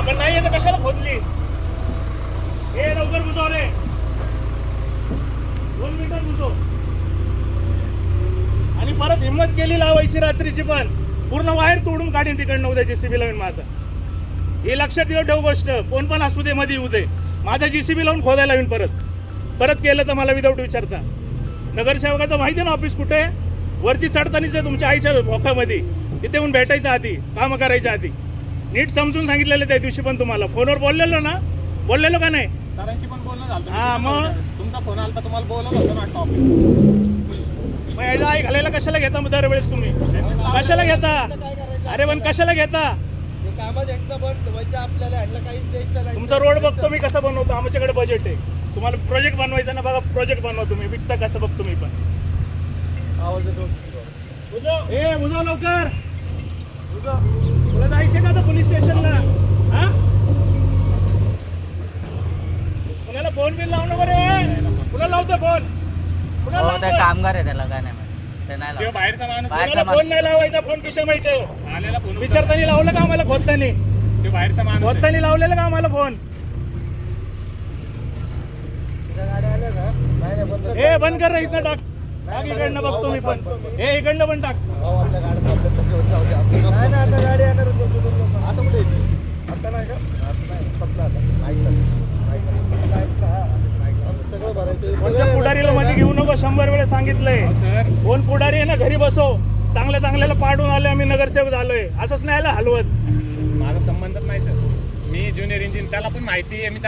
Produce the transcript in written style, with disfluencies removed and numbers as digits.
पण नाही येतं कशाला खोदली? हे लवकर बुजव रे, 2 मिनिटात बुजव. आणि परत हिंमत केली लावायची रात्रीची, पण पूर्ण वायर तोडून काढीन तिकडनं उद्या जेसीबी लावून माझा. हे लक्षात ठेव गोष्ट. कोण पण असू दे, मध्ये येऊ दे, माझा जेसीबी लावून खोदायला लावीन. परत केलं तर मला विदाऊट विचारता. नगरसेवकाचं माहिती आहे ना ऑफिस कुठे? वरती चढतानीच आहे तुमच्या आईच्या भोकामध्ये. तिथे येऊन भेटायचं आधी, कामं करायच्या आधी. नीट समजून सांगितलेलं त्या दिवशी पण तुम्हाला फोनवर बोललेलो ना, बोललेलो का नाही? सरांशी पण बोलणं झालं. हा मग तुमचा फोन आला तर तुम्हाला बोलवलं होतं ना ऑफिस. मग याचा आई घालायला कशाला घेता मग दरवेळेस तुम्ही? कशाला घेता? अरे पण कशाला घेता? तुमचा रोड बघतो मी कसा बनवतो. आमच्याकडे बजेट आहे. तुम्हाला प्रोजेक्ट बनवायचा ना, बघा प्रोजेक्ट बनवा तुम्ही. विकता कसं बघतो मी पण. बुजव लवकर. तुला जायचं का पोलीस स्टेशनला? हा, कुणाला फोन बिल लावणं बरे? कुणाला लावतो फोन? कुणाला लावतो? कामगार आहे, त्याला काय नाही ते नाही लावत. बाहेरचा माणूस कुणाला फोन नाही लावायचा. फोन किशा माहिती आलेला फोन विचारताना लावलं का आम्हाला? खोदतानी ते बाहेरचा माणूस खोदतानी लावलेलं का आम्हाला फोन? हे बंद कर रे, इथनं टाक. टाक इकडनं, बघतो मी पण. हे इकडनं पण टाक. पुढारीला मध्ये घेऊ नको, 100 वेळेस सांगितलंय. सर. कोण पुढारी आहे ना घरी बसव. चांगल्या चांगल्याला पाडून आलोय आम्ही, नगरसेवक झालोय. असंच नाही आलं हलवत. माझा संबंधच नाही सर. मी ज्युनियर इंजिनियर, त्याला पण माहिती आहे. मी त्याला